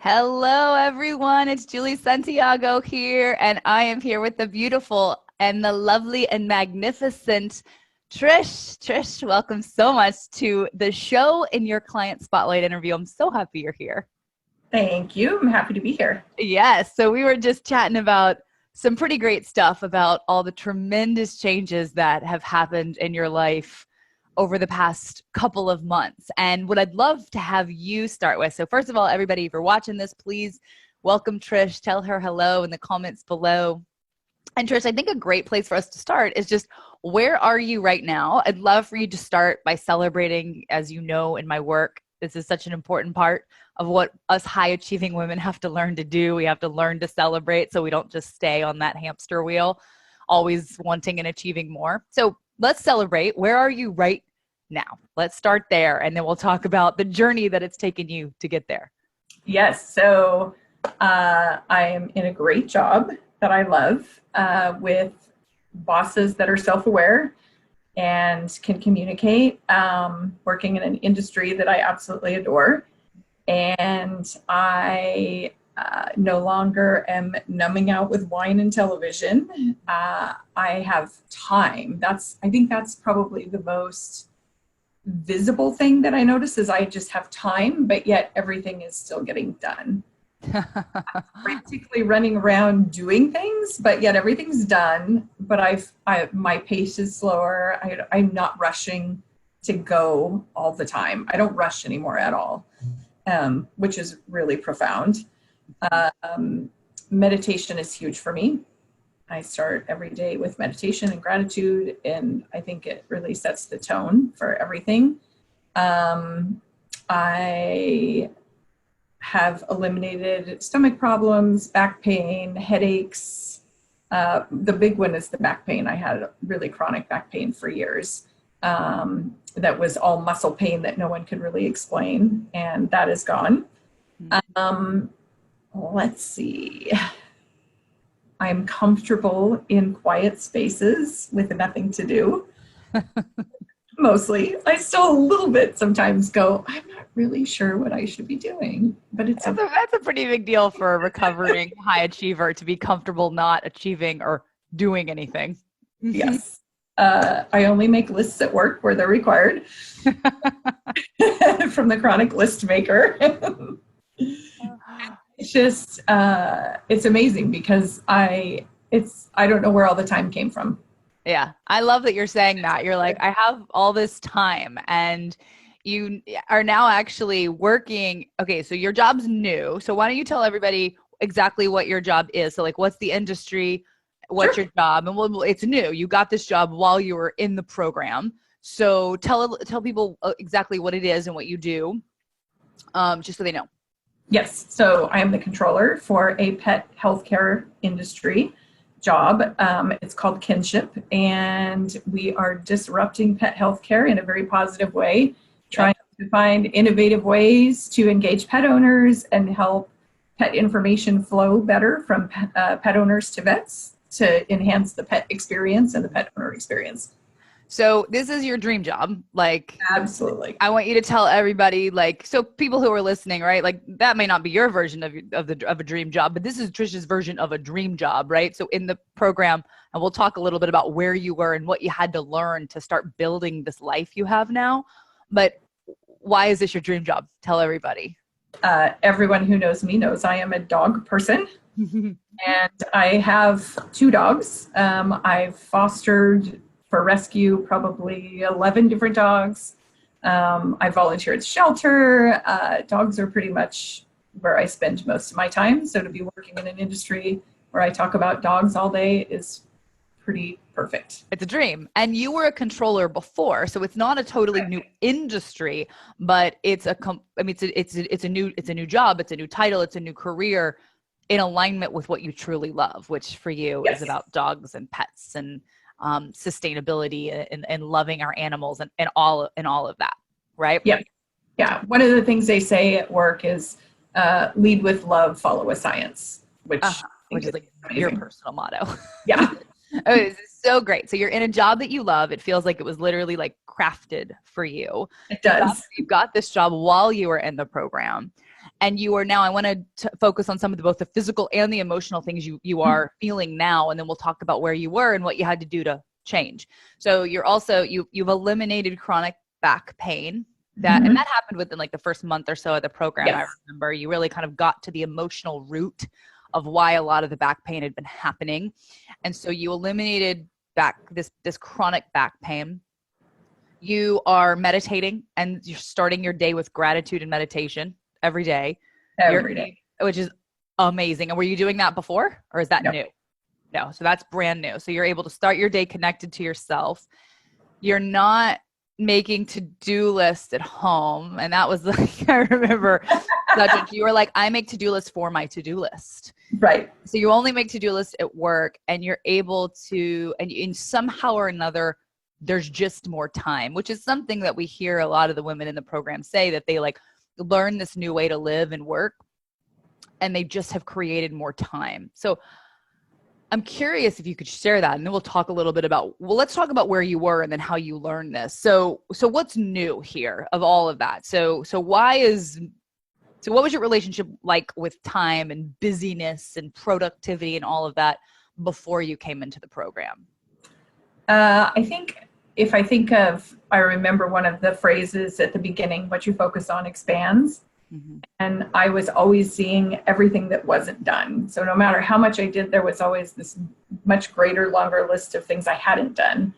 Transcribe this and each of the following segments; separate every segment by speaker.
Speaker 1: Hello, everyone. It's Julie Santiago here, and I am here with the beautiful and the lovely and magnificent Trish. Trish, welcome so much to the show in your client spotlight interview. I'm so happy you're here.
Speaker 2: Thank you. I'm happy to be here.
Speaker 1: Yes. So we were just chatting about some pretty great stuff about all the tremendous changes that have happened in your life over the past couple of months. And what I'd love to have you start with. So first of all, everybody, if you're watching this, please welcome Trish. Tell her hello in the comments below. And Trish, I think a great place for us to start is just, where are you right now? I'd love for you to start by celebrating. As you know, in my work, this is such an important part of what us high achieving women have to learn to do. We have to learn to celebrate so we don't just stay on that hamster wheel, always wanting and achieving more. So let's celebrate. Where are you right now? Let's start there, and then we'll talk about the journey that it's taken you to get there.
Speaker 2: Yes. So I am in a great job that I love with bosses that are self-aware and can communicate, working in an industry that I absolutely adore. And I no longer am numbing out with wine and television. I have time. I think that's probably the most visible thing that I notice is I just have time, but yet everything is still getting done. I'm frantically running around doing things, but yet everything's done. But my pace is slower. I'm not rushing to go all the time. I don't rush anymore at all, which is really profound. Meditation is huge for me. I start every day with meditation and gratitude, and I think it really sets the tone for everything. I have eliminated stomach problems, back pain, headaches. The big one is the back pain. I had really chronic back pain for years. That was all muscle pain that no one could really explain, and that is gone. Let's see. I'm comfortable in quiet spaces with nothing to do. Mostly. I still a little bit sometimes go, I'm not really sure what I should be doing, but
Speaker 1: that's a pretty big deal for a recovering high achiever, to be comfortable not achieving or doing anything.
Speaker 2: Yes. I only make lists at work where they're required from the chronic list maker. It's just, it's amazing because I don't know where all the time came from.
Speaker 1: Yeah. I love that you're saying that. You're like, I have all this time, and you are now actually working. Okay. So your job's new. So why don't you tell everybody exactly what your job is? So like, what's the industry? What's your job? And it's new. You got this job while you were in the program. So tell people exactly what it is and what you do, just so they know.
Speaker 2: Yes. So I am the controller for a pet healthcare industry job. It's called Kinship, and we are disrupting pet healthcare in a very positive way, trying to find innovative ways to engage pet owners and help pet information flow better from pet owners to vets to enhance the pet experience and the pet owner experience.
Speaker 1: So this is your dream job. Like,
Speaker 2: absolutely.
Speaker 1: I want you to tell everybody, like, so people who are listening, right? Like, that may not be your version of a dream job, but this is Trish's version of a dream job, right? So in the program, and we'll talk a little bit about where you were and what you had to learn to start building this life you have now. But why is this your dream job? Tell everybody.
Speaker 2: Everyone who knows me knows I am a dog person. And I have 2 dogs. I've fostered for rescue probably 11 different dogs. I volunteer at the shelter. Dogs are pretty much where I spend most of my time. So to be working in an industry where I talk about dogs all day is pretty perfect.
Speaker 1: It's a dream. And you were a controller before, so it's not a totally new industry, but it's a new job, it's a new title, it's a new career in alignment with what you truly love, which for you is about dogs and pets and sustainability and loving our animals and all of that, right?
Speaker 2: Yeah. One of the things they say at work is lead with love, follow with science, which
Speaker 1: is like your personal motto.
Speaker 2: Yeah.
Speaker 1: Oh, this is so great. So you're in a job that you love. It feels like it was literally like crafted for you.
Speaker 2: It
Speaker 1: You got
Speaker 2: does.
Speaker 1: you got this job while you were in the program. And you are now, I want to focus on some of both the physical and the emotional things you are feeling now. And then we'll talk about where you were and what you had to do to change. So you're also, you've eliminated chronic back pain that, and
Speaker 2: Mhm.
Speaker 1: that happened within like the first month or so of the program. I
Speaker 2: Yes.
Speaker 1: remember you really kind of got to the emotional root of why a lot of the back pain had been happening. And so you eliminated this chronic back pain. You are meditating and you're starting your day with gratitude and meditation every day.
Speaker 2: Every day.
Speaker 1: Which is amazing. And were you doing that before, or is that
Speaker 2: No.
Speaker 1: new? No. So that's brand new. So you're able to start your day connected to yourself. You're not making to-do lists at home. And that was like, I remember you were like, I make to-do lists for my to-do list.
Speaker 2: Right.
Speaker 1: So you only make to-do lists at work, and you're able to, and in somehow or another, there's just more time, which is something that we hear a lot of the women in the program say, that they like learn this new way to live and work, and they just have created more time. So I'm curious if you could share that, and then we'll talk a little bit about, well, let's talk about where you were and then how you learned this. So what's new here of all of that? So what was your relationship like with time and busyness and productivity and all of that before you came into the program?
Speaker 2: I think if I remember one of the phrases at the beginning, what you focus on expands.
Speaker 1: Mm-hmm.
Speaker 2: And I was always seeing everything that wasn't done. So no matter how much I did, there was always this much greater, longer list of things I hadn't done.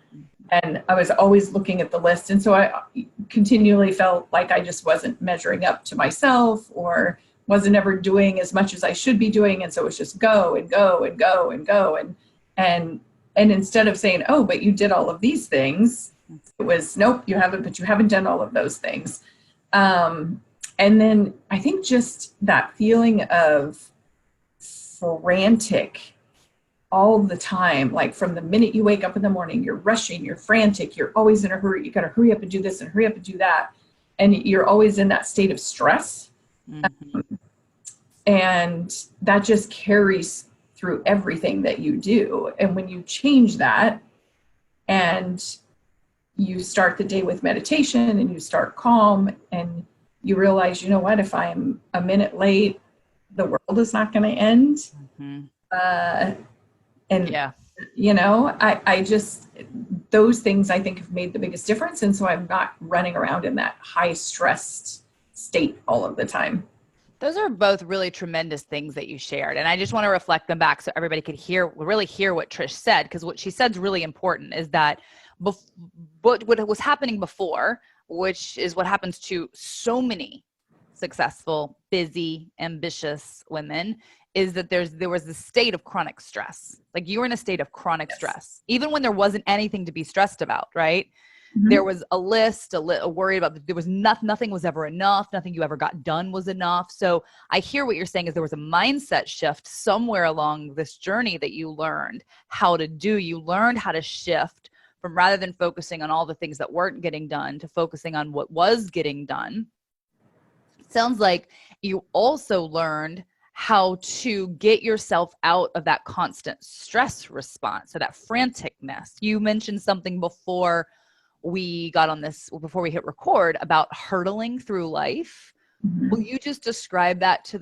Speaker 2: And I was always looking at the list. And so I continually felt like I just wasn't measuring up to myself, or wasn't ever doing as much as I should be doing. And so it was just go and go and go and go. And instead of saying, oh, but you did all of these things, it was, nope, you haven't, but you haven't done all of those things. And then I think just that feeling of frantic all the time, like from the minute you wake up in the morning, you're rushing, you're frantic, you're always in a hurry. You got to hurry up and do this and hurry up and do that. And you're always in that state of stress.
Speaker 1: Mm-hmm.
Speaker 2: And that just carries through everything that you do. And when you change that and you start the day with meditation and you start calm and you realize, you know what, if I'm a minute late, the world is not going to end.
Speaker 1: Mm-hmm.
Speaker 2: And,
Speaker 1: yeah.
Speaker 2: you know, I just, those things I think have made the biggest difference. And so I'm not running around in that high stressed state all of the time.
Speaker 1: Those are both really tremendous things that you shared. And I just want to reflect them back so everybody could really hear what Trish said, because what she said is really important, is that what was happening before, which is what happens to so many successful, busy, ambitious women, is that there was this state of chronic stress. Like you were in a state of chronic stress, even when there wasn't anything to be stressed about, right?
Speaker 2: Mm-hmm.
Speaker 1: There was a list, a worry about, there was nothing was ever enough. Nothing you ever got done was enough. So I hear what you're saying is there was a mindset shift somewhere along this journey that you learned how to do. You learned how to shift from, rather than focusing on all the things that weren't getting done, to focusing on what was getting done. It sounds like you also learned how to get yourself out of that constant stress response. So that franticness. You mentioned something before we got on this, before we hit record, about hurtling through life. Mm-hmm. Will you just describe that to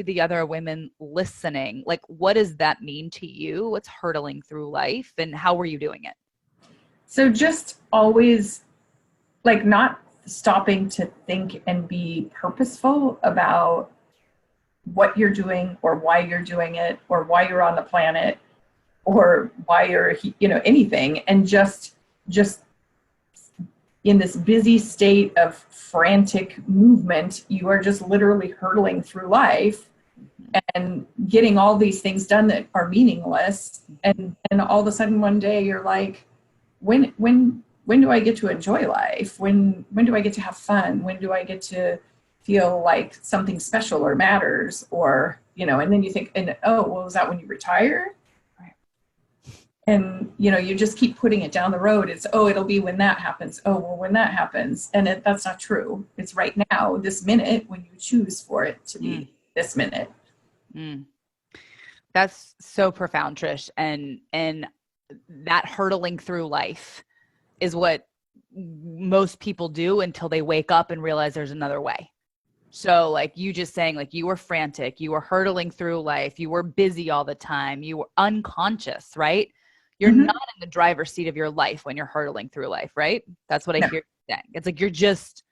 Speaker 1: the other women listening? Like, what does that mean to you? What's hurtling through life, and how were you doing it?
Speaker 2: So just always like not stopping to think and be purposeful about what you're doing or why you're doing it or why you're on the planet or why you're, you know, anything. And just in this busy state of frantic movement, you are just literally hurtling through life and getting all these things done that are meaningless. And all of a sudden one day you're like, when do I get to enjoy life? When do I get to have fun? When do I get to feel like something special or matters? Or, you know, and then you think, and oh, well, is that when you retire? Right. And, you know, you just keep putting it down the road. It's, oh, it'll be when that happens. Oh, well, when that happens. And that's not true. It's right now, this minute, when you choose for it to be this minute.
Speaker 1: That's so profound, Trish. And that hurtling through life is what most people do until they wake up and realize there's another way. So like you just saying, like you were frantic, you were hurtling through life, you were busy all the time, you were unconscious, right? You're
Speaker 2: Mm-hmm.
Speaker 1: not in the driver's seat of your life when you're hurtling through life, right? That's what I
Speaker 2: No.
Speaker 1: hear you saying. It's like you're just,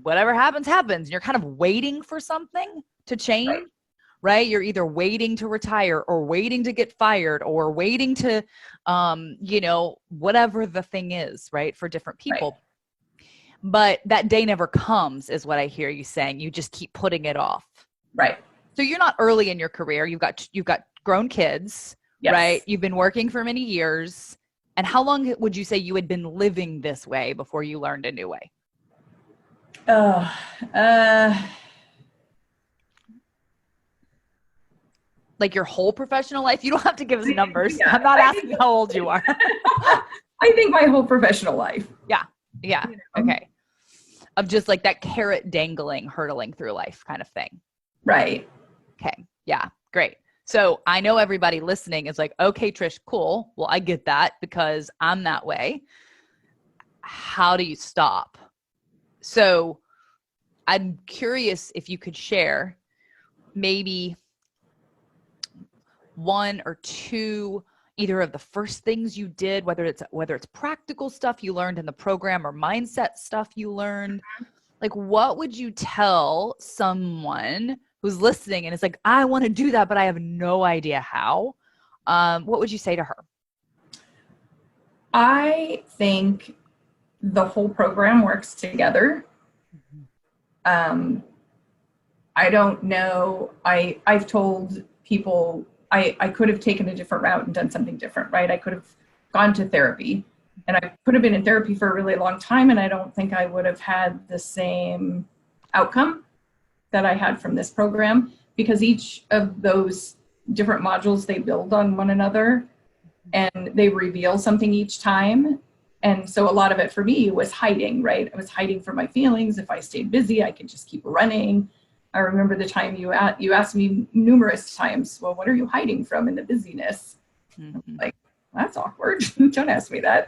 Speaker 1: whatever happens, happens. You're kind of waiting for something to change, right? You're either waiting to retire or waiting to get fired or waiting to, whatever the thing is, right? For different people.
Speaker 2: Right.
Speaker 1: But that day never comes is what I hear you saying. You just keep putting it off.
Speaker 2: Right.
Speaker 1: So you're not early in your career. You've got grown kids,
Speaker 2: Yes.
Speaker 1: right? You've been working for many years. And how long would you say you had been living this way before you learned a new way? Like your whole professional life? You don't have to give us numbers.
Speaker 2: Yeah,
Speaker 1: I'm not asking how old you are.
Speaker 2: I think my whole professional life.
Speaker 1: Yeah. Okay. Of just like that carrot dangling, hurtling through life kind of thing.
Speaker 2: Right.
Speaker 1: Okay. Yeah. Great. So I know everybody listening is like, okay, Trish, cool. Well, I get that because I'm that way. How do you stop? So I'm curious if you could share maybe one or two, either of the first things you did, whether it's practical stuff you learned in the program or mindset stuff you learned. Like, what would you tell someone who's listening and is like, I want to do that, but I have no idea how? What would you say to her?
Speaker 2: I think the whole program works together. I don't know. I've told people I could have taken a different route and done something different, right? I could have gone to therapy, and I could have been in therapy for a really long time, and I don't think I would have had the same outcome that I had from this program, because each of those different modules, they build on one another and they reveal something each time. And so a lot of it for me was hiding, right? I was hiding from my feelings. If I stayed busy, I could just keep running. I remember the time you asked me numerous times, well, what are you hiding from in the busyness?
Speaker 1: Mm-hmm.
Speaker 2: Like, that's awkward. Don't ask me that.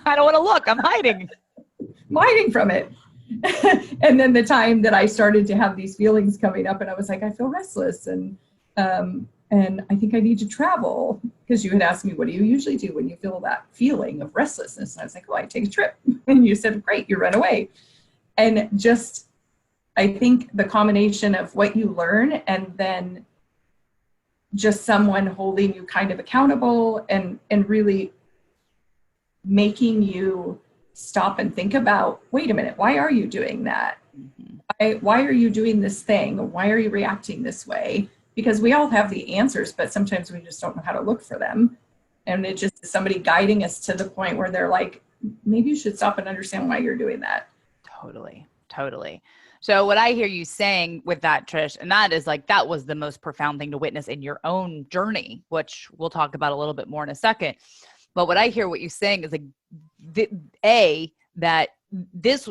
Speaker 1: I don't want to look. I'm hiding.
Speaker 2: I'm hiding from it. And then the time that I started to have these feelings coming up, and I was like, I feel restless, and I think I need to travel, because you had asked me, what do you usually do when you feel that feeling of restlessness? And I was like, well, I take a trip. And you said, great, you run away. And just, I think the combination of what you learn and then just someone holding you kind of accountable and really making you stop and think about, wait a minute, why are you doing that? Mm-hmm. Why are you doing this thing? Why are you reacting this way? Because we all have the answers, but sometimes we just don't know how to look for them. And it just is somebody guiding us to the point where they're like, maybe you should stop and understand why you're doing that.
Speaker 1: Totally. So what I hear you saying with that, Trish, and that is like, that was the most profound thing to witness in your own journey, which we'll talk about a little bit more in a second. But what I hear what you're saying is like, that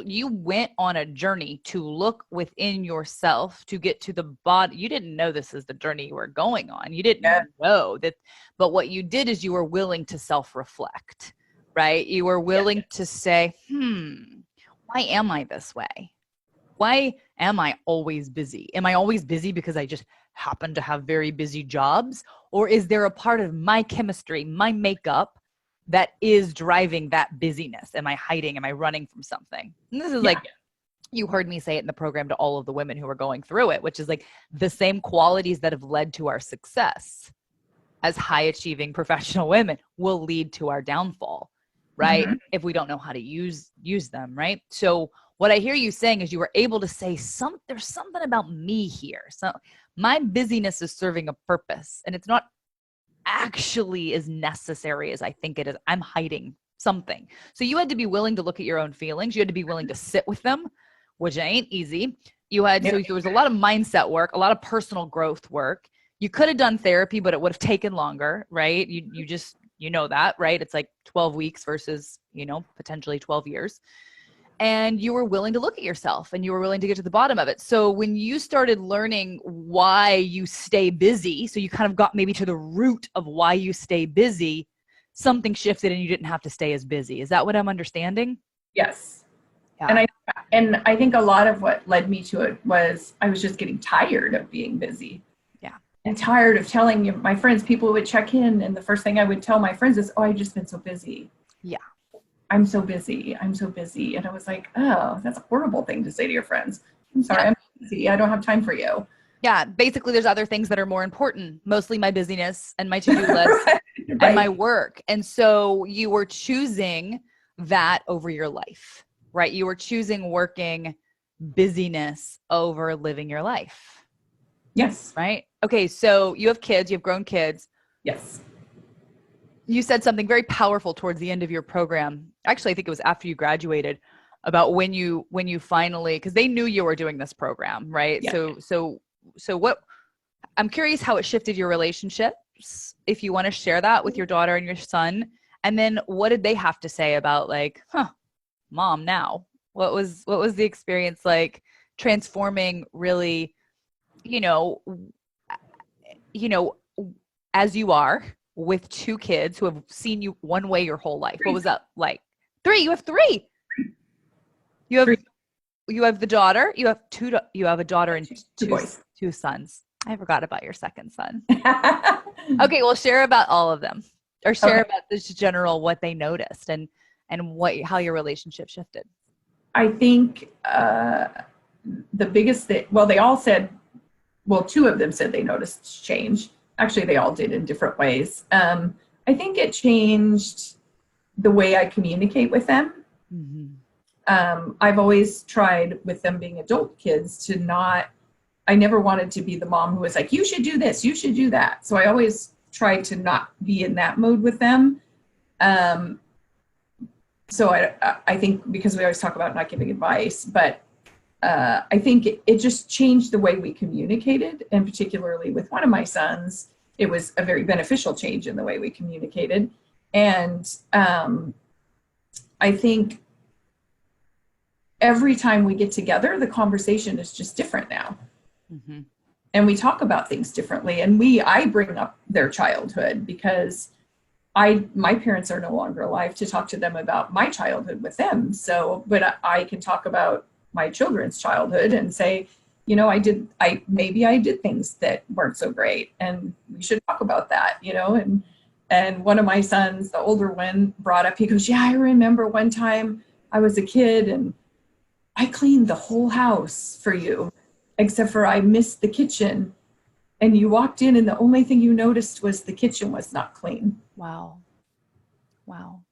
Speaker 1: you went on a journey to look within yourself to get to the body. You didn't know this is the journey you were going on. You didn't know that, but what you did is you were willing to self-reflect, right? You were willing to say, why am I this way? Why am I always busy? Am I always busy because I just happen to have very busy jobs? Or is there a part of my chemistry, my makeup, that is driving that busyness? Am I hiding? Am I running from something? And this is like, you heard me say it in the program to all of the women who are going through it, which is like the same qualities that have led to our success as high achieving professional women will lead to our downfall, right? Mm-hmm. If we don't know how to use them, right? So what I hear you saying is you were able to say there's something about me here. So my busyness is serving a purpose, and it's not actually as necessary as I think it is. I'm hiding something. So you had to be willing to look at your own feelings. You had to be willing to sit with them, which ain't easy. So there was a lot of mindset work, a lot of personal growth work. You could have done therapy, but it would have taken longer, right? You just, that, right? It's like 12 weeks versus, potentially 12 years. And you were willing to look at yourself and you were willing to get to the bottom of it. So when you started learning why you stay busy, so you kind of got maybe to the root of why you stay busy, something shifted and you didn't have to stay as busy. Is that what I'm understanding?
Speaker 2: Yes.
Speaker 1: Yeah.
Speaker 2: And I think a lot of what led me to it was I was just getting tired of being busy.
Speaker 1: Yeah.
Speaker 2: And tired of telling my friends. People would check in, and the first thing I would tell my friends is, "Oh, I've just been so busy.
Speaker 1: Yeah.
Speaker 2: I'm so busy. I'm so busy." And I was like, "Oh, that's a horrible thing to say to your friends. I'm sorry, I'm busy. I don't have time for you."
Speaker 1: Yeah. Basically, there's other things that are more important, mostly my busyness and my to-do list
Speaker 2: Right.
Speaker 1: and my work. And so you were choosing that over your life, right? You were choosing working busyness over living your life.
Speaker 2: Yes.
Speaker 1: Right? Okay. So you have kids, you have grown kids.
Speaker 2: Yes.
Speaker 1: You said something very powerful towards the end of your program. Actually, I think it was after you graduated, about when you finally, because they knew you were doing this program, right?
Speaker 2: Yeah.
Speaker 1: So what, I'm curious how it shifted your relationships, if you want to share that with your daughter and your son. And then what did they have to say about, like, mom now? What was the experience like transforming, really, you know, you know, as you are, with two kids who have seen you one way your whole life? What was that like? Three. You have three. You have
Speaker 2: Three.
Speaker 1: You have the daughter. You have you have a daughter and
Speaker 2: Two boys.
Speaker 1: two sons. I forgot about your second son. Okay, well, share about all of them, or share about this general, what they noticed, and how your relationship shifted.
Speaker 2: I think the biggest thing, well, they all said, well, two of them said they noticed change. Actually, they all did in different ways. I think it changed the way I communicate with them.
Speaker 1: Mm-hmm.
Speaker 2: I've always tried, with them being adult kids, to not, I never wanted to be the mom who was like, you should do this, you should do that. So I always tried to not be in that mode with them. So I think, because we always talk about not giving advice, but I think it just changed the way we communicated, and particularly with one of my sons, it was a very beneficial change in the way we communicated. And I think every time we get together, the conversation is just different now.
Speaker 1: Mm-hmm.
Speaker 2: And we talk about things differently. And I bring up their childhood because my parents are no longer alive to talk to them about my childhood with them. So, but I can talk about my children's childhood and say, maybe I did things that weren't so great, and we should talk about that, and one of my sons, the older one, brought up, he goes, yeah, I remember one time I was a kid and I cleaned the whole house for you, except for I missed the kitchen. And you walked in and the only thing you noticed was the kitchen was not clean.
Speaker 1: Wow. Wow.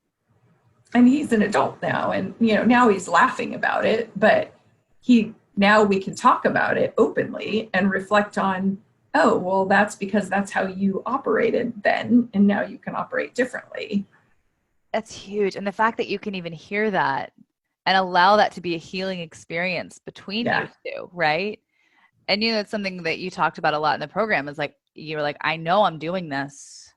Speaker 2: And he's an adult now, and now he's laughing about it, but now we can talk about it openly and reflect on, oh, well, that's because that's how you operated then, and now you can operate differently.
Speaker 1: That's huge. And the fact that you can even hear that and allow that to be a healing experience between you two, right? And it's something that you talked about a lot in the program, is like, you were like, I know I'm doing this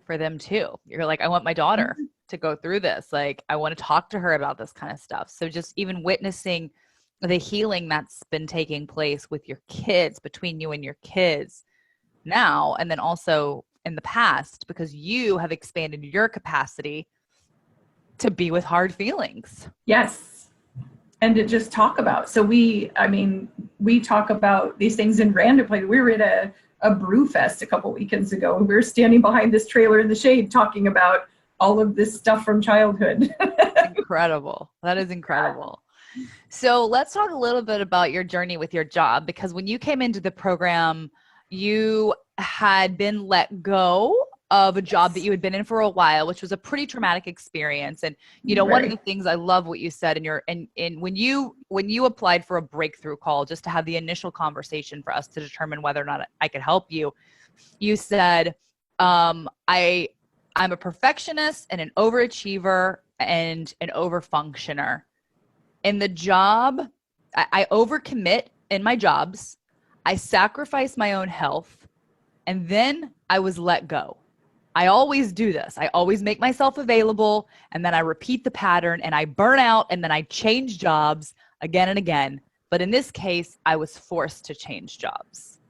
Speaker 1: for them too. You're like, I want my daughter to go through this. Like, I want to talk to her about this kind of stuff. So just even witnessing the healing that's been taking place with your kids, between you and your kids now, and then also in the past, because you have expanded your capacity to be with hard feelings.
Speaker 2: Yes. And to just talk about. So we talk about these things in random places. We were at a brew fest a couple weekends ago, and we were standing behind this trailer in the shade talking about all of this stuff from childhood.
Speaker 1: Incredible. That is incredible. So let's talk a little bit about your journey with your job, because when you came into the program, you had been let go of a job that you had been in for a while, which was a pretty traumatic experience. And, one of the things, I love what you said when you applied for a breakthrough call, just to have the initial conversation for us to determine whether or not I could help you, you said, I'm a perfectionist and an overachiever and an overfunctioner. In the job, I overcommit in my jobs. I sacrifice my own health, and then I was let go. I always do this. I always make myself available, and then I repeat the pattern, and I burn out, and then I change jobs again and again. But in this case, I was forced to change jobs.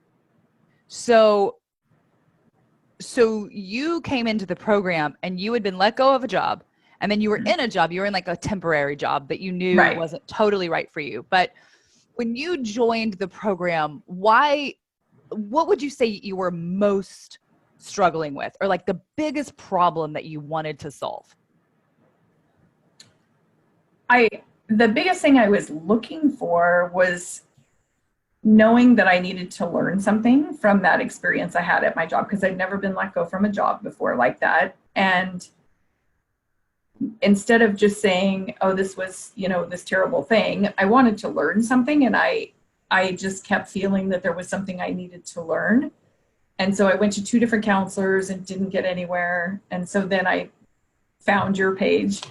Speaker 1: So So you came into the program and you had been let go of a job, and then you were in a job, you were in like a temporary job that you knew
Speaker 2: Right.
Speaker 1: wasn't totally right for you. But when you joined the program, what would you say you were most struggling with, or like the biggest problem that you wanted to solve?
Speaker 2: The biggest thing I was looking for was knowing that I needed to learn something from that experience I had at my job, because I'd never been let go from a job before like that. And instead of just saying, oh, this was, this terrible thing, I wanted to learn something. And I just kept feeling that there was something I needed to learn. And so I went to 2 different counselors and didn't get anywhere. And so then I found your page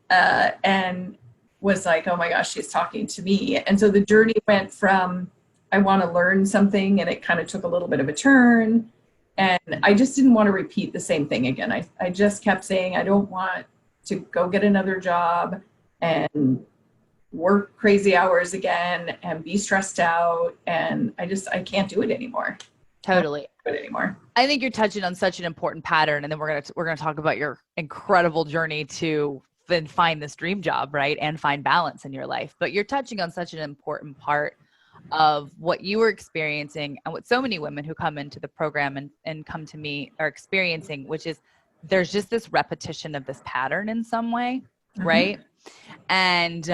Speaker 2: and was like, oh my gosh, she's talking to me. And so the journey went from, I want to learn something, and it kind of took a little bit of a turn. And I just didn't want to repeat the same thing again. I just kept saying, I don't want to go get another job and work crazy hours again and be stressed out. And I can't do it anymore.
Speaker 1: Totally.
Speaker 2: Anymore.
Speaker 1: I think you're touching on such an important pattern, and then we're gonna talk about your incredible journey to then find this dream job, right, and find balance in your life. But you're touching on such an important part of what you were experiencing and what so many women who come into the program and come to me are experiencing, which is there's just this repetition of this pattern in some way, right? And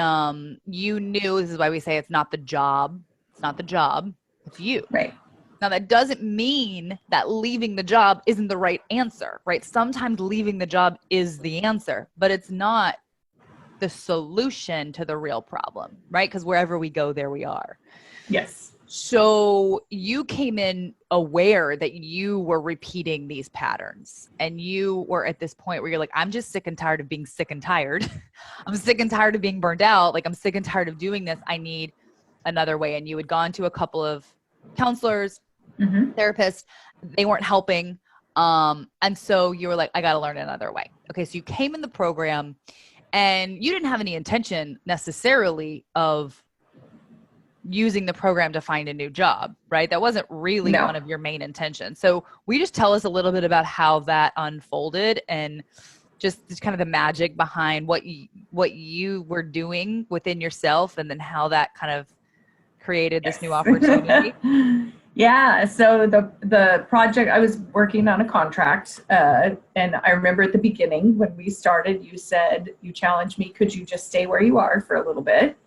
Speaker 1: you knew, this is why we say it's not the job, it's you.
Speaker 2: Right.
Speaker 1: Now, that doesn't mean that leaving the job isn't the right answer, right? Sometimes leaving the job is the answer, but it's not the solution to the real problem, right? Because wherever we go, there we are.
Speaker 2: Yes.
Speaker 1: So you came in aware that you were repeating these patterns, and you were at this point where you're like, I'm just sick and tired of being sick and tired. I'm sick and tired of being burned out. Like, I'm sick and tired of doing this. I need another way. And you had gone to a couple of counselors, therapists. They weren't helping. And so you were like, I got to learn another way. Okay. So you came in the program, and you didn't have any intention necessarily of using the program to find a new job, right? That wasn't really one of your main intentions. So will you just tell us a little bit about how that unfolded, and just kind of the magic behind what you were doing within yourself, and then how that kind of created this new opportunity?
Speaker 2: Yeah. So the project, I was working on a contract, and I remember at the beginning when we started, you challenged me, could you just stay where you are for a little bit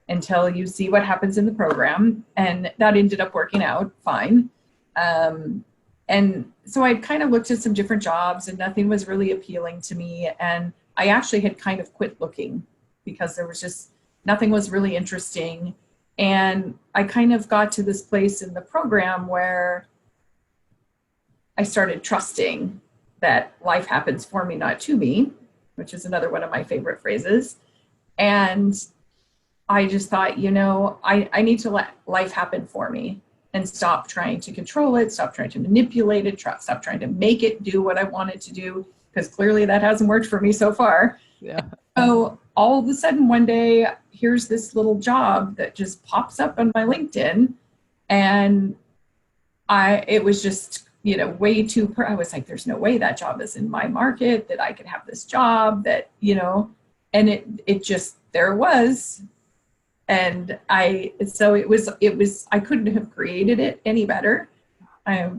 Speaker 2: until you see what happens in the program? And that ended up working out fine. And so I kind of looked at some different jobs, and nothing was really appealing to me. And I actually had kind of quit looking because there was just nothing was really interesting. And I kind of got to this place in the program where I started trusting that life happens for me, not to me, which is another one of my favorite phrases. And I just thought, I need to let life happen for me and stop trying to control it, stop trying to manipulate it, stop trying to make it do what I want it to do, because clearly that hasn't worked for me so far.
Speaker 1: Yeah.
Speaker 2: So all of a sudden one day, here's this little job that just pops up on my LinkedIn, and it was just, way too, I was like, there's no way that job is in my market, that I could have this job, that, and it just, there it was. And so it was, I couldn't have created it any better. I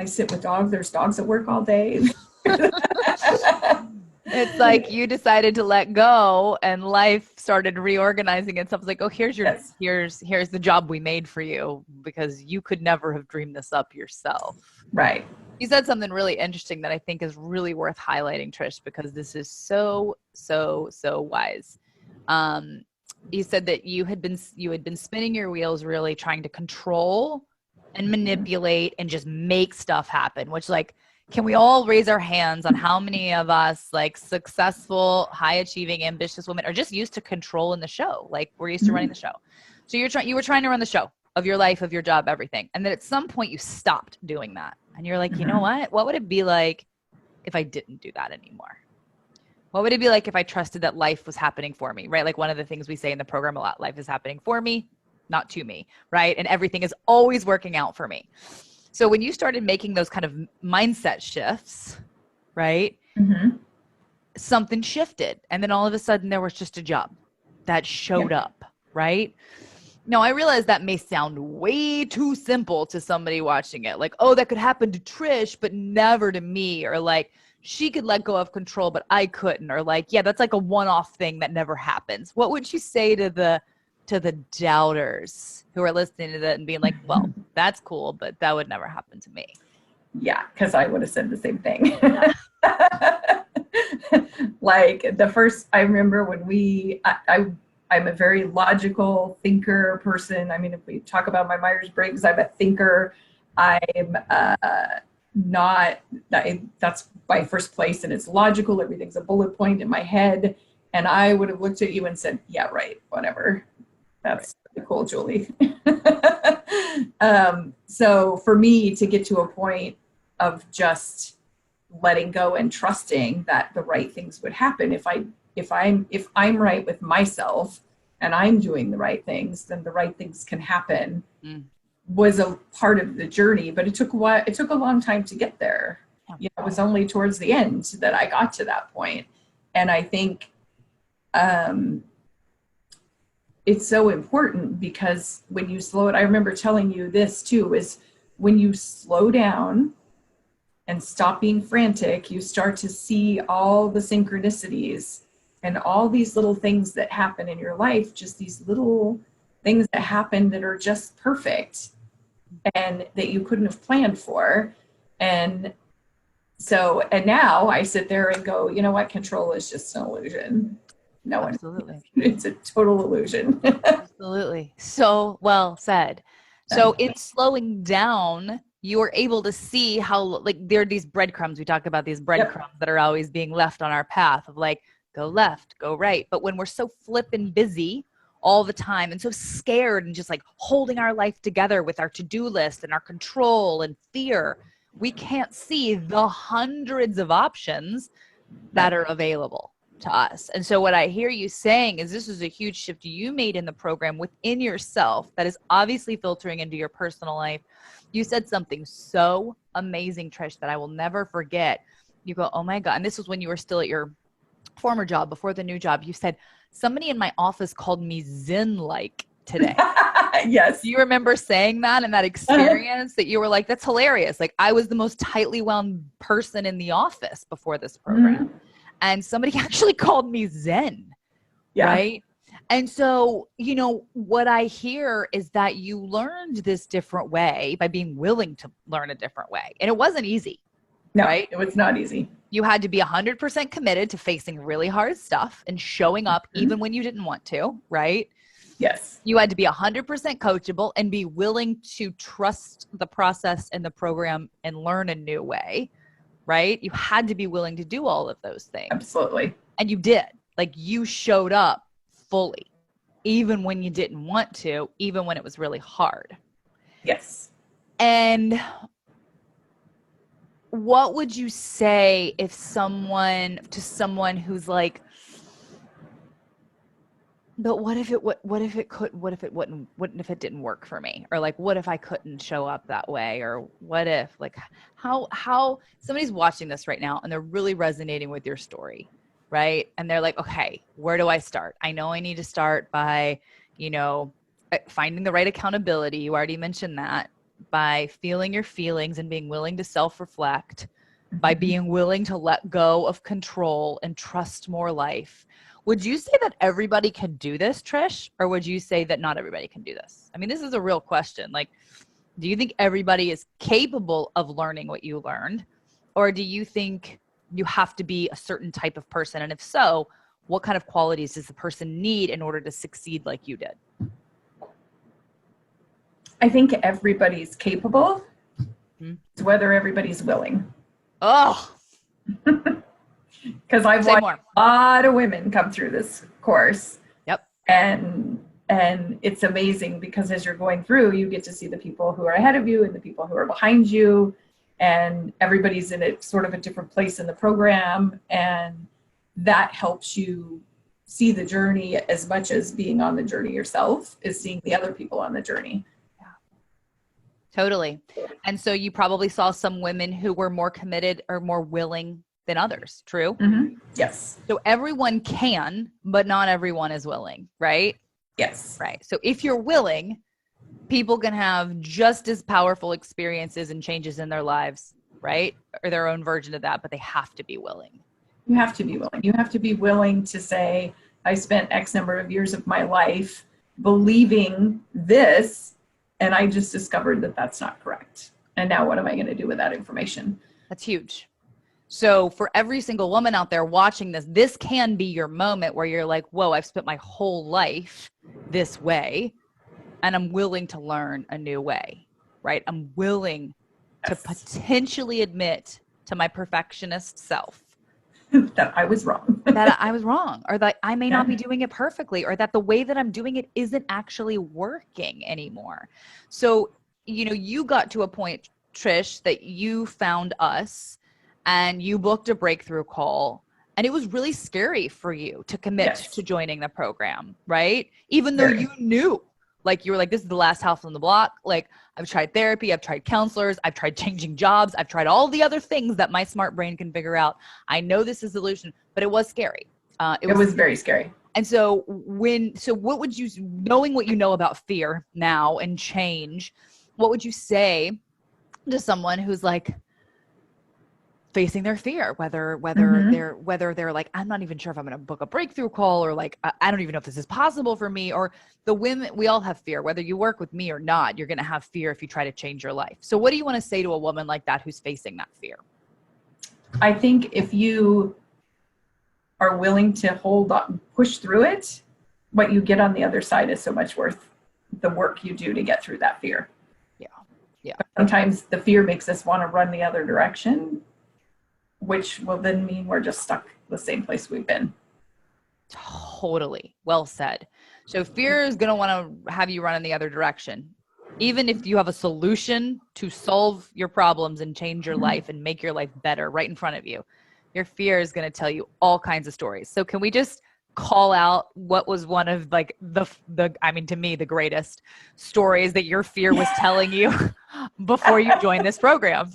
Speaker 2: sit with dogs. There's dogs at work all day.
Speaker 1: It's like you decided to let go, and life started reorganizing itself. It's like, oh, here's the job we made for you, because you could never have dreamed this up yourself.
Speaker 2: Right.
Speaker 1: You said something really interesting that I think is really worth highlighting, Trish, because this is so, so, so wise. You said that you had been spinning your wheels, really trying to control and manipulate and just make stuff happen, which, like, can we all raise our hands on how many of us, like, successful, high achieving, ambitious women are just used to control in the show? Like, we're used to running the show. So you were trying to run the show of your life, of your job, everything. And then at some point you stopped doing that. And you're like, you know what would it be like if I didn't do that anymore? What would it be like if I trusted that life was happening for me, right? Like, one of the things we say in the program a lot, life is happening for me, not to me, right? And everything is always working out for me. So when you started making those kind of mindset shifts, right?
Speaker 2: Mm-hmm.
Speaker 1: Something shifted. And then all of a sudden there was just a job that showed
Speaker 2: Yeah.
Speaker 1: up, right? Now, I realize that may sound way too simple to somebody watching it. Like, oh, that could happen to Trish, but never to me. Or like, she could let go of control, but I couldn't. Or like, yeah, that's like a one-off thing that never happens. What would you say to the doubters who are listening to that and being like, well, that's cool, but that would never happen to me?
Speaker 2: Yeah, because I would have said the same thing. Like the first, I remember when I'm a very logical thinker person. I mean, if we talk about my Myers-Briggs, I'm a thinker. I'm not, that's my first place, and it's logical. Everything's a bullet point in my head. And I would have looked at you and said, yeah, right, whatever. That's really cool, Julie. So for me to get to a point of just letting go and trusting that the right things would happen, if I'm right with myself and I'm doing the right things, then the right things can happen, was a part of the journey. But it took a long time to get there. You know, it was only towards the end that I got to that point. And I think it's so important, because when you slow it, I remember telling you this too, is when you slow down and stop being frantic, you start to see all the synchronicities and all these little things that happen in your life, just these little things that happen that are just perfect and that you couldn't have planned for. And now I sit there and go, you know what? Control is just an illusion. No one,
Speaker 1: Absolutely.
Speaker 2: it's a total illusion.
Speaker 1: Absolutely. So well said. So in slowing down, you were able to see how, like, there are these breadcrumbs. We talk about these breadcrumbs that are always being left on our path of like, go left, go right. But when we're so flippin' busy all the time and so scared and just like holding our life together with our to-do list and our control and fear, we can't see the hundreds of options that are available to us. And so what I hear you saying is this is a huge shift you made in the program within yourself that is obviously filtering into your personal life. You said something so amazing, Trish, that I will never forget. You go, oh my God. And this was when you were still at your former job, before the new job. You said, somebody in my office called me Zen-like today.
Speaker 2: Yes.
Speaker 1: Do you remember saying that and that experience that you were like, that's hilarious. Like, I was the most tightly wound person in the office before this program. And somebody actually called me Zen, right? And so, you know, what I hear is that you learned this different way by being willing to learn a different way. And it wasn't easy, right?
Speaker 2: It was not easy.
Speaker 1: You had to be 100% committed to facing really hard stuff and showing up even when you didn't want to, right?
Speaker 2: Yes.
Speaker 1: You had to be 100% coachable and be willing to trust the process and the program and learn a new way, right? You had to be willing to do all of those things.
Speaker 2: Absolutely.
Speaker 1: And you did. Like, you showed up fully, even when you didn't want to, even when it was really hard.
Speaker 2: Yes.
Speaker 1: And what would you say if someone who's like, but what if it didn't work for me? Or like, what if I couldn't show up that way? Or what if, like, how somebody's watching this right now and they're really resonating with your story, right? And they're like, okay, where do I start? I know I need to start by, you know, finding the right accountability. You already mentioned that. By feeling your feelings and being willing to self-reflect, by being willing to let go of control and trust more life. Would you say that everybody can do this, Trish? Or would you say that not everybody can do this? I mean, this is a real question. Like, do you think everybody is capable of learning what you learned? Or do you think you have to be a certain type of person? And if so, what kind of qualities does the person need in order to succeed like you did?
Speaker 2: I think everybody's capable. It's whether everybody's willing.
Speaker 1: Oh,
Speaker 2: because I've watched a lot of women come through this course.
Speaker 1: Yep.
Speaker 2: And it's amazing, because as you're going through, you get to see the people who are ahead of you and the people who are behind you, and everybody's in a sort of a different place in the program, and that helps you see the journey as much as being on the journey yourself is seeing the other people on the journey.
Speaker 1: Totally. And so you probably saw some women who were more committed or more willing than others. True?
Speaker 2: Mm-hmm. Yes.
Speaker 1: So everyone can, but not everyone is willing, right?
Speaker 2: Yes.
Speaker 1: Right. So if you're willing, people can have just as powerful experiences and changes in their lives, right? Or their own version of that, but they have to be willing.
Speaker 2: You have to be willing. You have to be willing to say, I spent X number of years of my life believing this, and I just discovered that that's not correct. And now what am I going to do with that information?
Speaker 1: That's huge. So for every single woman out there watching this, this can be your moment where you're like, whoa, I've spent my whole life this way, and I'm willing to learn a new way, right? I'm willing to potentially admit to my perfectionist self
Speaker 2: that I was wrong.
Speaker 1: that I was wrong, or that I may not be doing it perfectly, or that the way that I'm doing it isn't actually working anymore. So, you got to a point, Trish, that you found us and you booked a breakthrough call, and it was really scary for you to commit to joining the program, right? Even though you knew, like, you were like, this is the last house on the block. Like, I've tried therapy, I've tried counselors, I've tried changing jobs, I've tried all the other things that my smart brain can figure out. I know this is the solution, but it was scary.
Speaker 2: It was very scary.
Speaker 1: And so what would you, knowing what you know about fear now and change, what would you say to someone who's like facing their fear, whether they're like, I'm not even sure if I'm going to book a breakthrough call, or like, I don't even know if this is possible for me, or the women, we all have fear, whether you work with me or not, you're going to have fear if you try to change your life. So what do you want to say to a woman like that who's facing that fear?
Speaker 2: I think if you are willing to hold on, push through it, what you get on the other side is so much worth the work you do to get through that fear.
Speaker 1: Yeah.
Speaker 2: Sometimes the fear makes us want to run the other direction, which will then mean we're just stuck the same place we've been.
Speaker 1: Totally. Well said. So fear is going to want to have you run in the other direction. Even if you have a solution to solve your problems and change your life and make your life better right in front of you, your fear is going to tell you all kinds of stories. So can we just call out what was one of like to me, the greatest stories that your fear was telling you before you joined this program?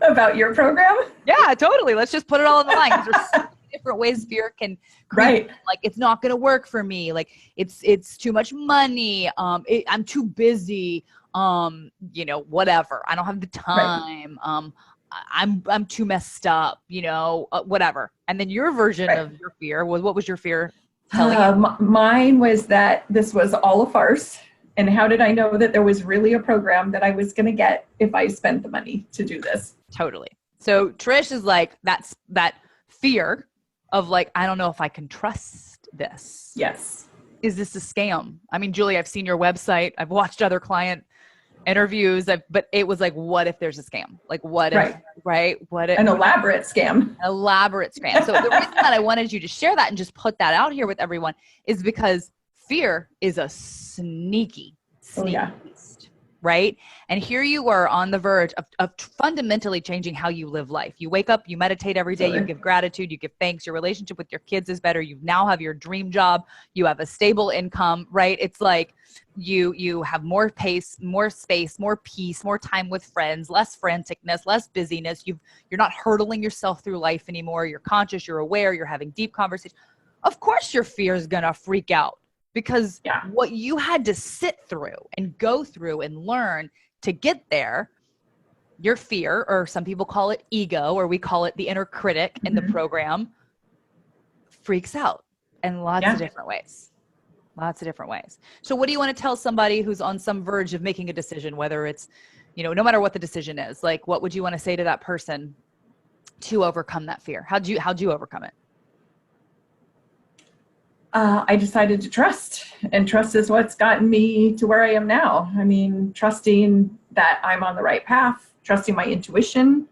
Speaker 2: About your program?
Speaker 1: Yeah, totally. Let's just put it all on the line. There's so many different ways fear can creep. Like, it's not going to work for me. Like, it's too much money. I'm too busy. Whatever. I don't have the time. I'm too messed up, whatever. And then your version of your fear was, what was your fear telling you?
Speaker 2: Mine was that this was all a farce. And how did I know that there was really a program that I was going to get if I spent the money to do this?
Speaker 1: Totally. So Trish is like, that's that fear of like, I don't know if I can trust this.
Speaker 2: Yes.
Speaker 1: Is this a scam? I mean, Julie, I've seen your website. I've watched other client interviews, but it was like, what if there's a scam? Like, what if, right? What if
Speaker 2: an elaborate scam?
Speaker 1: An elaborate scam. So the reason that I wanted you to share that and just put that out here with everyone is because fear is a sneaky beast, right? And here you are on the verge of fundamentally changing how you live life. You wake up, you meditate every day, you give gratitude, you give thanks, your relationship with your kids is better, you now have your dream job, you have a stable income, right? It's like you have more pace, more space, more peace, more time with friends, less franticness, less busyness. You're not hurtling yourself through life anymore. You're conscious, you're aware, you're having deep conversations. Of course your fear is going to freak out, because what you had to sit through and go through and learn to get there, your fear, or some people call it ego, or we call it the inner critic in the program, freaks out in lots of different ways. Lots of different ways. So what do you want to tell somebody who's on some verge of making a decision, whether it's, no matter what the decision is, like, what would you want to say to that person to overcome that fear? How'd you overcome it?
Speaker 2: I decided to trust, and trust is what's gotten me to where I am now. I mean, trusting that I'm on the right path, trusting my intuition,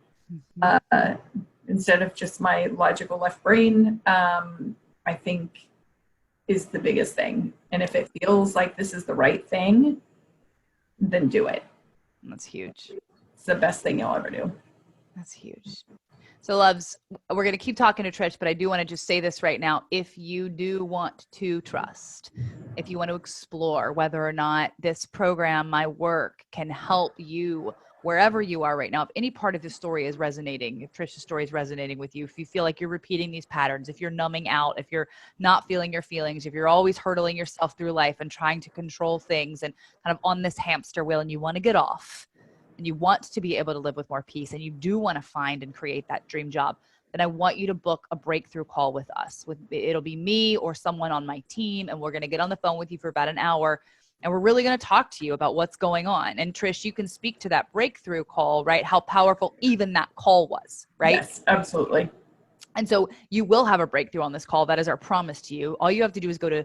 Speaker 2: instead of just my logical left brain, I think is the biggest thing. And if it feels like this is the right thing, then do it.
Speaker 1: That's huge.
Speaker 2: It's the best thing you'll ever do.
Speaker 1: That's huge. So loves, we're going to keep talking to Trish, but I do want to just say this right now. If you do want to trust, if you want to explore whether or not this program, my work, can help you wherever you are right now, if any part of the story is resonating, if Trish's story is resonating with you, if you feel like you're repeating these patterns, if you're numbing out, if you're not feeling your feelings, if you're always hurtling yourself through life and trying to control things and kind of on this hamster wheel and you want to get off, and you want to be able to live with more peace, and you do want to find and create that dream job, then I want you to book a breakthrough call with us. It'll be me or someone on my team, and we're going to get on the phone with you for about an hour, and we're really going to talk to you about what's going on. And Trish, you can speak to that breakthrough call, right? How powerful even that call was, right?
Speaker 2: Yes, absolutely.
Speaker 1: And so you will have a breakthrough on this call. That is our promise to you. All you have to do is go to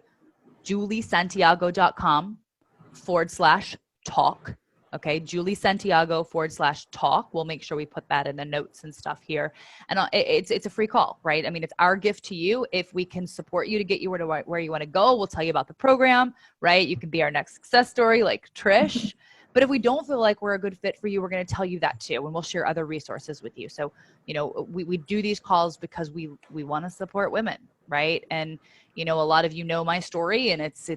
Speaker 1: juliesantiago.com/talk. Okay, Julie Santiago /talk. We'll make sure we put that in the notes and stuff here. And it's a free call, right? I mean, it's our gift to you. If we can support you to get you where you want to go, we'll tell you about the program, right? You can be our next success story like Trish. But if we don't feel like we're a good fit for you, we're going to tell you that too. And we'll share other resources with you. So, you know, we do these calls because we want to support women, right? And, you know, a lot of you know my story, and it's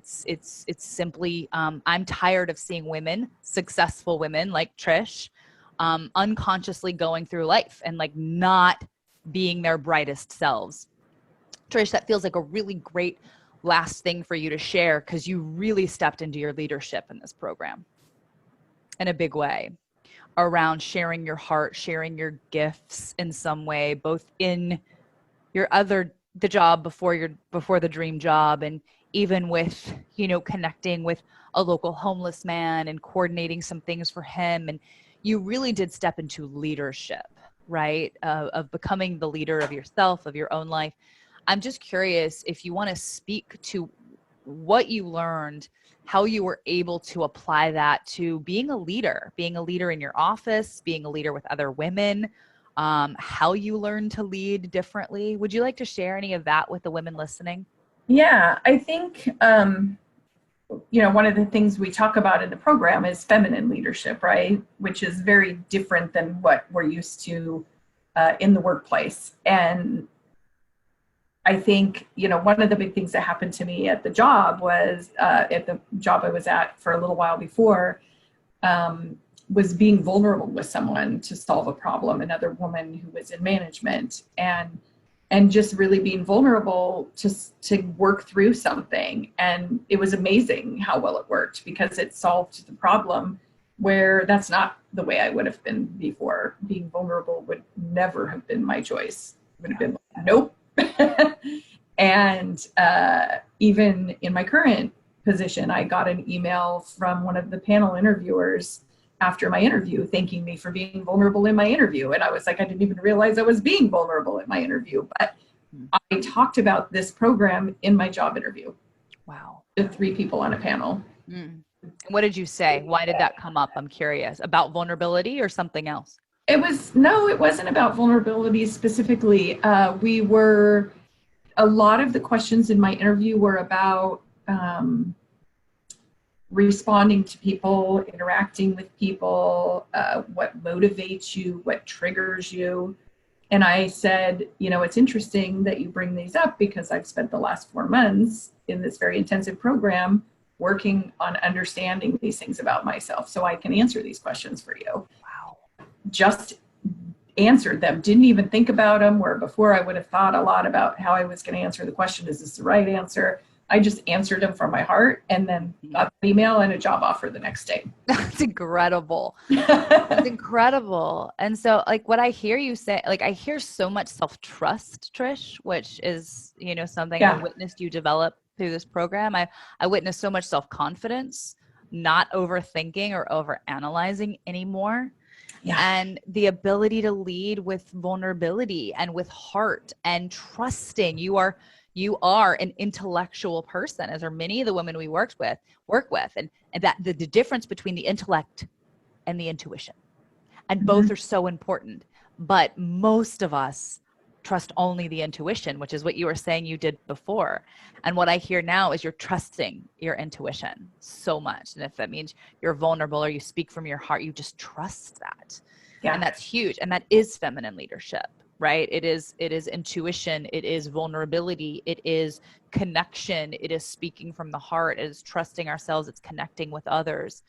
Speaker 1: simply, I'm tired of seeing women, successful women like Trish, unconsciously going through life and like not being their brightest selves. Trish, that feels like a really great last thing for you to share, because you really stepped into your leadership in this program in a big way, around sharing your heart, sharing your gifts in some way, both in the job before the dream job, and even with, you know, connecting with a local homeless man and coordinating some things for him. And you really did step into leadership, right? Of becoming the leader of yourself, of your own life. I'm just curious if you want to speak to what you learned, how you were able to apply that to being a leader in your office, being a leader with other women, how you learned to lead differently. Would you like to share any of that with the women listening?
Speaker 2: Yeah, I think, you know, one of the things we talk about in the program is feminine leadership, right? Which is very different than what we're used to in the workplace. And I think, you know, one of the big things that happened to me at the job was, at the job I was at for a little while before, was being vulnerable with someone to solve a problem, another woman who was in management, and just really being vulnerable to work through something. And it was amazing how well it worked, because it solved the problem where that's not the way I would have been before. Being vulnerable would never have been my choice. It would have been like, nope. And even in my current position, I got an email from one of the panel interviewers after my interview thanking me for being vulnerable in my interview. And I was like, I didn't even realize I was being vulnerable in my interview. But I talked about this program in my job interview.
Speaker 1: Wow.
Speaker 2: To 3 people on a panel.
Speaker 1: And what did you say? Why did that come up? I'm curious. About vulnerability or something else?
Speaker 2: It wasn't about vulnerability specifically. A lot of the questions in my interview were about responding to people, interacting with people, what motivates you, what triggers you. And I said, you know, it's interesting that you bring these up, because I've spent the last 4 months in this very intensive program working on understanding these things about myself, so I can answer these questions for you.
Speaker 1: Wow.
Speaker 2: Just answered them, didn't even think about them, where before I would have thought a lot about how I was going to answer the question. Is this the right answer? I just answered them from my heart, and then got an email and a job offer the next day.
Speaker 1: That's incredible. That's incredible. And so, like, what I hear you say, like, I hear so much self-trust, Trish, which is, you know, something I witnessed you develop through this program. I witnessed so much self-confidence, not overthinking or overanalyzing anymore. Yeah. And the ability to lead with vulnerability and with heart and trusting. You are an intellectual person, as are many of the women we work with, and that the difference between the intellect and the intuition, and both are so important. But most of us trust only the intuition, which is what you were saying you did before. And what I hear now is you're trusting your intuition so much. And if that means you're vulnerable or you speak from your heart, you just trust that.
Speaker 2: Yeah.
Speaker 1: And that's huge. And that is feminine leadership, right? It is intuition. It is vulnerability. It is connection. It is speaking from the heart. It is trusting ourselves. It's connecting with others.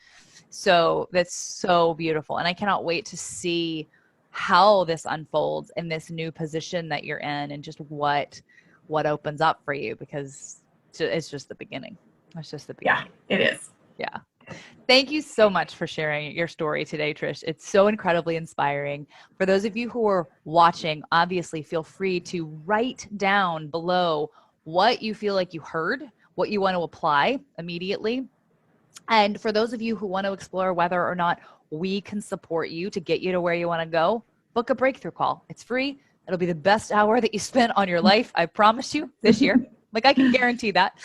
Speaker 1: So that's so beautiful. And I cannot wait to see how this unfolds in this new position that you're in, and just what opens up for you, because it's just the beginning. It's just the beginning.
Speaker 2: Yeah, it is.
Speaker 1: Yeah. Thank you so much for sharing your story today, Trish. It's so incredibly inspiring. For those of you who are watching, obviously feel free to write down below what you feel like you heard, what you want to apply immediately. And for those of you who want to explore whether or not we can support you to get you to where you want to go, book a breakthrough call. It's free. It'll be the best hour that you spend on your life, I promise you, this year. Like, I can guarantee that.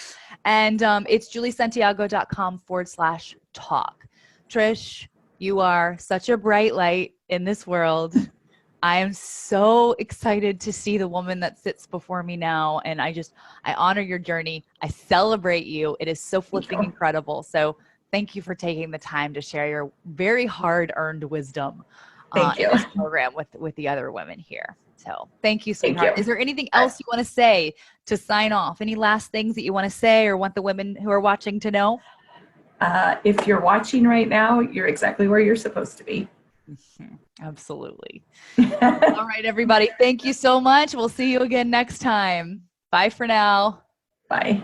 Speaker 1: And it's juliesantiago.com/talk. Trish, you are such a bright light in this world. I am so excited to see the woman that sits before me now. And I honor your journey. I celebrate you. It is so flipping incredible. So thank you for taking the time to share your very hard-earned wisdom
Speaker 2: Thank you.
Speaker 1: in this program with the other women here. So thank you,
Speaker 2: Thank
Speaker 1: sweetheart.
Speaker 2: you.
Speaker 1: Is there anything else you want to say to sign off? Any last things that you want to say or want the women who are watching to know?
Speaker 2: If you're watching right now, you're exactly where you're supposed to be.
Speaker 1: Absolutely. All right, everybody. Thank you so much. We'll see you again next time. Bye for now.
Speaker 2: Bye.